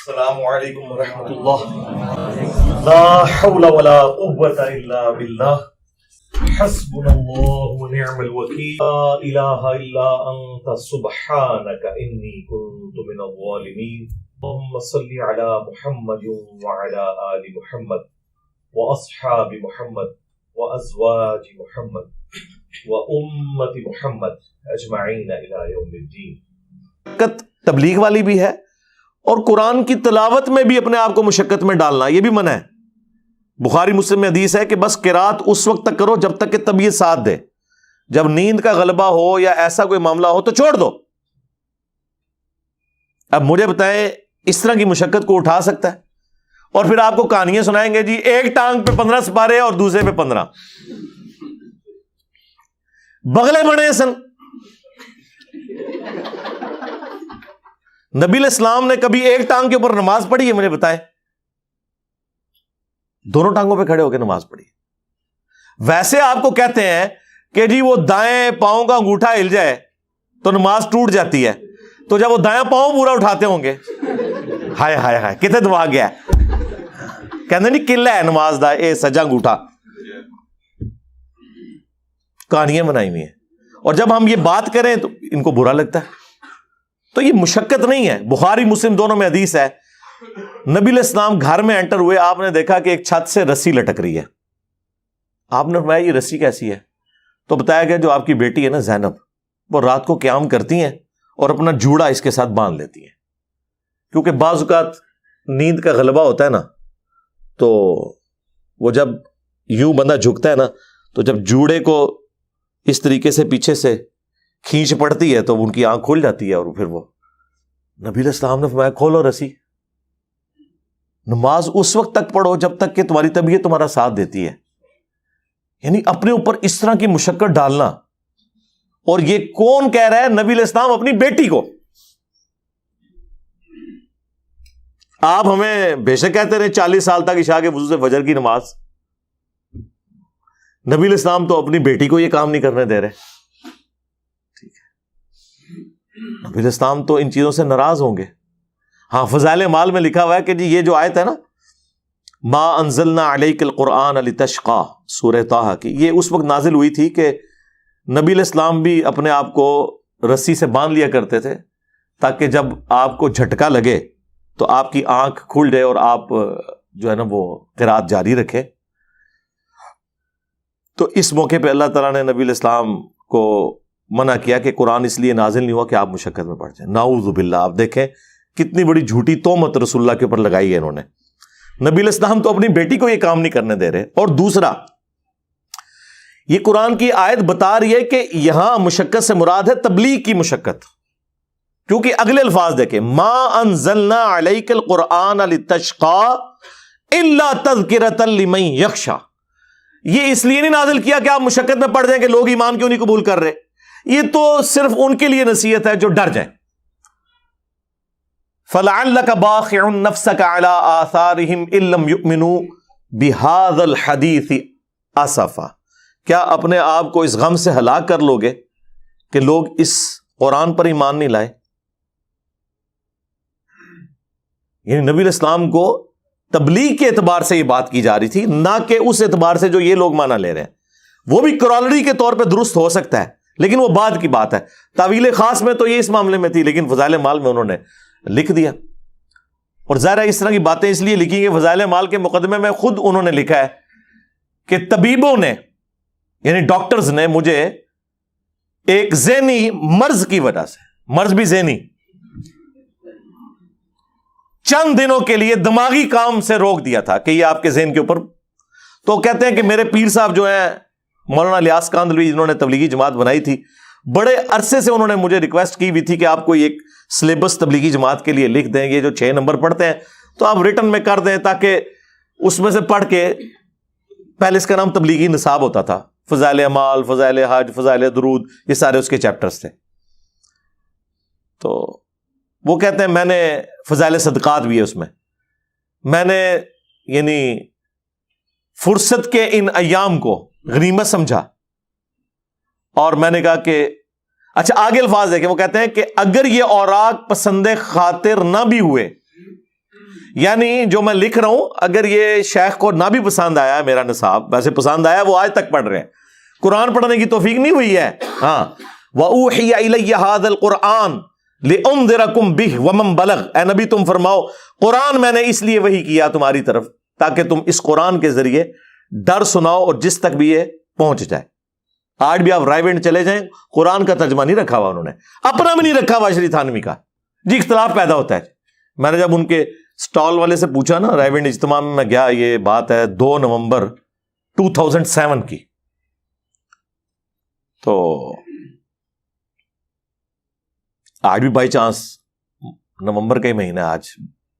السلام علیکم ورحمۃ اللہ. لا حول ولا قوة الا باللہ حسبنا اللہ ونعم الوکیل لا الہ الا انت سبحانک انی کنت من الظالمین. اللهم صل علی محمد وعلی آل محمد واصحاب محمد وازواج محمد وامت محمد اجمعین الی یوم الدین. تبلیغ والی بھی ہے اور قرآن کی تلاوت میں بھی اپنے آپ کو مشقت میں ڈالنا یہ بھی منع ہے. بخاری مسلم میں حدیث ہے کہ بس قرات اس وقت تک کرو جب تک کہ طبیعت ساتھ دے. جب نیند کا غلبہ ہو یا ایسا کوئی معاملہ ہو تو چھوڑ دو. اب مجھے بتائیں اس طرح کی مشقت کو اٹھا سکتا ہے؟ اور پھر آپ کو کہانیاں سنائیں گے جی ایک ٹانگ پہ 15 سپارے اور دوسرے پہ 15 بغلے بڑے سن. نبی علیہ السلام نے کبھی ایک ٹانگ کے اوپر نماز پڑھی ہے؟ مجھے بتائیں. دونوں ٹانگوں پہ کھڑے ہو کے نماز پڑھی. ویسے آپ کو کہتے ہیں کہ جی وہ دائیں پاؤں کا انگوٹھا ہل جائے تو نماز ٹوٹ جاتی ہے، تو جب وہ دائیں پاؤں پورا اٹھاتے ہوں گے ہائے ہائے ہائے کتنے دعا گیا کہتے نہیں قلعہ ہے نماز دا اے سجا انگوٹھا. کہانیاں بنائی ہوئی ہیں اور جب ہم یہ بات کریں تو ان کو برا لگتا ہے. تو یہ مشقت نہیں ہے. بخاری مسلم دونوں میں حدیث ہے نبی علیہ السلام گھر میں انٹر ہوئے، آپ نے دیکھا کہ ایک چھت سے رسی لٹک رہی ہے. آپ نے فرمایا یہ رسی کیسی ہے؟ تو بتایا گیا جو آپ کی بیٹی ہے نا زینب، وہ رات کو قیام کرتی ہیں اور اپنا جوڑا اس کے ساتھ باندھ لیتی ہیں، کیونکہ بعض اوقات نیند کا غلبہ ہوتا ہے نا، تو وہ جب یوں بندہ جھکتا ہے نا تو جب جوڑے کو اس طریقے سے پیچھے سے کھینچ پڑتی ہے تو ان کی آنکھ کھل جاتی ہے. اور پھر وہ نبی علیہ السلام نے فرمایا کھولو رسی. نماز اس وقت تک پڑھو جب تک کہ تمہاری طبیعت تمہارا ساتھ دیتی ہے. یعنی اپنے اوپر اس طرح کی مشقت ڈالنا. اور یہ کون کہہ رہا ہے؟ نبی علیہ السلام اپنی بیٹی کو. آپ ہمیں بے شک کہتے رہے 40 سال تک عشاء کے وضو سے فجر کی نماز. نبی علیہ السلام تو اپنی بیٹی کو یہ کام نہیں کرنے دے رہے. نبی علیہ السلام تو ان چیزوں سے ناراض ہوں گے. ہاں فضائل مال میں لکھا ہوا ہے کہ جی یہ جو آیت ہے نا ما انزلنا علیک القرآن لتشقی سورہ طٰہٰ کی، یہ اس وقت نازل ہوئی تھی کہ نبی علیہ السلام بھی اپنے آپ کو رسی سے باندھ لیا کرتے تھے تاکہ جب آپ کو جھٹکا لگے تو آپ کی آنکھ کھل جائے اور آپ جو ہے نا وہ قرات جاری رکھے. تو اس موقع پہ اللہ تعالیٰ نے نبی علیہ السلام کو منع کیا کہ قرآن اس لیے نازل نہیں ہوا کہ آپ مشقت میں پڑ جائیں. نعوذ باللہ. آپ دیکھیں کتنی بڑی جھوٹی تہمت رسول اللہ کے اوپر لگائی ہے انہوں نے. نبی علیہ السلام تو اپنی بیٹی کو یہ کام نہیں کرنے دے رہے. اور دوسرا یہ قرآن کی آیت بتا رہی ہے کہ یہاں مشقت سے مراد ہے تبلیغ کی مشقت، کیونکہ اگلے الفاظ دیکھیں ما انزلنا علیک القرآن لتشقی الا تذکرۃ لمن یخشی. یہ اس لیے نہیں نازل کیا کہ آپ مشقت میں پڑ جائیں کہ لوگ ایمان کیوں نہیں قبول کر رہے. یہ تو صرف ان کے لیے نصیحت ہے جو ڈر جائیں. فَلَعَلَّكَ بَاخِعٌ نَفْسَكَ عَلَىٰ آثَارِهِمْ إِن لَّمْ يُؤْمِنُوا بِهَٰذَا الْحَدِيثِ آسَفًا. کیا اپنے آپ کو اس غم سے ہلاک کر لو گے کہ لوگ اس قرآن پر ایمان نہیں لائے؟ یعنی نبی علیہ السلام کو تبلیغ کے اعتبار سے یہ بات کی جا رہی تھی، نہ کہ اس اعتبار سے جو یہ لوگ مانا لے رہے ہیں. وہ بھی کرالری کے طور پہ درست ہو سکتا ہے لیکن وہ بعد کی بات ہے. تعویل خاص میں تو یہ اس معاملے میں تھی، لیکن فضائل مال میں انہوں نے لکھ دیا. اور ظاہر ہے اس طرح کی باتیں اس لیے لکھی کہ فضائل مال کے مقدمے میں خود انہوں نے لکھا ہے کہ طبیبوں نے یعنی ڈاکٹرز نے مجھے ایک ذہنی مرض کی وجہ سے، مرض بھی ذہنی، چند دنوں کے لیے دماغی کام سے روک دیا تھا کہ یہ آپ کے ذہن کے اوپر. تو کہتے ہیں کہ میرے پیر صاحب جو ہیں مولانا الیاس کاندھلوی جنہوں نے تبلیغی جماعت بنائی تھی، بڑے عرصے سے انہوں نے مجھے ریکویسٹ کی بھی تھی کہ آپ کوئی ایک سلیبس تبلیغی جماعت کے لیے لکھ دیں. یہ جو 6 نمبر پڑھتے ہیں تو آپ ریٹن میں کر دیں تاکہ اس میں سے پڑھ کے، پہلے اس کا نام تبلیغی نصاب ہوتا تھا، فضائل اعمال، فضائل حج، فضائل درود، یہ سارے اس کے چیپٹرز تھے. تو وہ کہتے ہیں میں نے فضائل صدقات بھی ہے اس میں نے یعنی فرصت کے ان ایام کو غنیمت سمجھا اور میں نے کہا کہ اچھا آگے الفاظ دیکھیں. وہ کہتے ہیں کہ اگر یہ اوراق پسند خاطر نہ بھی ہوئے یعنی جو میں لکھ رہا ہوں اگر یہ شیخ کو نہ بھی پسند آیا میرا نصاب، ویسے پسند آیا، وہ آج تک پڑھ رہے ہیں، قرآن پڑھنے کی توفیق نہیں ہوئی ہے. ہاں وَأُوحِيَ إِلَيَّ هَذَا الْقُرْآنُ لِأُنذِرَكُمْ بِهِ وَمَنْ بَلَغَ. اے نبی تم فرماؤ قرآن میں نے اس لیے وحی کیا تمہاری طرف تاکہ تم اس قرآن کے ذریعے ڈر سناؤ اور جس تک بھی یہ پہنچ جائے. آج بھی آپ رائے ونڈ چلے جائیں، قرآن کا ترجمہ نہیں رکھا ہوا انہوں نے، اپنا بھی نہیں رکھا ہوا شری تھانوی کا. جی اختلاف پیدا ہوتا ہے. میں نے جب ان کے سٹال والے سے پوچھا نا، رائے ونڈ اجتماع میں گیا، یہ بات ہے 2 نومبر 2007 کی، تو آج بھی بائی چانس نومبر کا ہی مہینہ، آج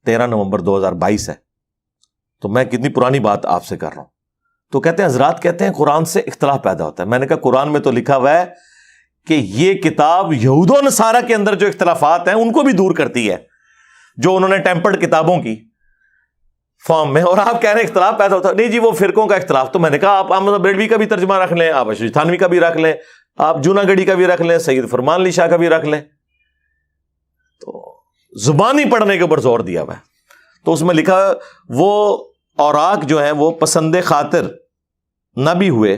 13 نومبر 2022 ہے، تو میں کتنی پرانی بات آپ سے کر رہا ہوں. تو کہتے ہیں حضرات کہتے ہیں قرآن سے اختلاف پیدا ہوتا ہے. میں نے کہا قرآن میں تو لکھا ہوا ہے کہ یہ کتاب یہود و نصارہ کے اندر جو اختلافات ہیں ان کو بھی دور کرتی ہے، جو انہوں نے ٹیمپرڈ کتابوں کی فارم میں. اور آپ کہہ رہے ہیں اختلاف پیدا ہوتا ہے. نہیں جی وہ فرقوں کا اختلاف. تو میں نے کہا آپ احمد بریلوی کا بھی ترجمہ رکھ لیں، آپ اشرف تھانوی کا بھی رکھ لیں، آپ جوناگڑھی کا بھی رکھ لیں، سید فرمان علی شاہ کا بھی رکھ لیں. تو زبانی پڑھنے کے اوپر زور دیا ہوا ہے. تو اس میں لکھا وہ اوراق جو ہیں وہ پسند خاطر نہ بھی ہوئے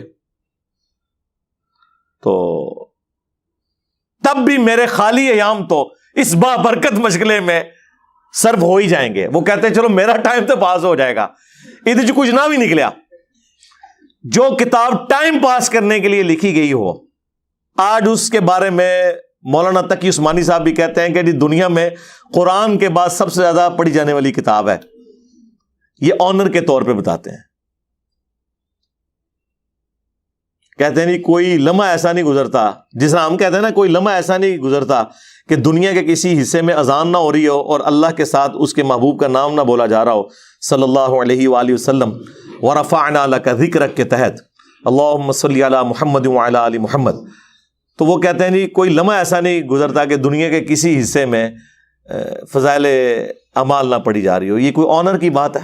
تو تب بھی میرے خالی ایام تو اس بابرکت مشغلے میں سرو ہو ہی جائیں گے. وہ کہتے ہیں چلو میرا ٹائم تو پاس ہو جائے گا. ادھر جو کچھ نہ بھی نکلیا، جو کتاب ٹائم پاس کرنے کے لیے لکھی گئی ہو، آج اس کے بارے میں مولانا تقی عثمانی صاحب بھی کہتے ہیں کہ جی دنیا میں قرآن کے بعد سب سے زیادہ پڑھی جانے والی کتاب ہے. یہ آنر کے طور پہ بتاتے ہیں. کہتے ہیں نہیں کوئی لمحہ ایسا نہیں گزرتا، جس طرح ہم کہتے ہیں نا کوئی لمحہ ایسا نہیں گزرتا کہ دنیا کے کسی حصے میں اذان نہ ہو رہی ہو اور اللہ کے ساتھ اس کے محبوب کا نام نہ بولا جا رہا ہو صلی اللہ علیہ وآلہ وسلم. وَرَفَعْنَا لَكَ ذِكْرَكَ کے تحت اللہم صلی علی محمد وعلی آل محمد. تو وہ کہتے ہیں نہیں کوئی لمحہ ایسا نہیں گزرتا کہ دنیا کے کسی حصے میں فضائل اعمال نہ پڑھی جا رہی ہو. یہ کوئی آنر کی بات ہے؟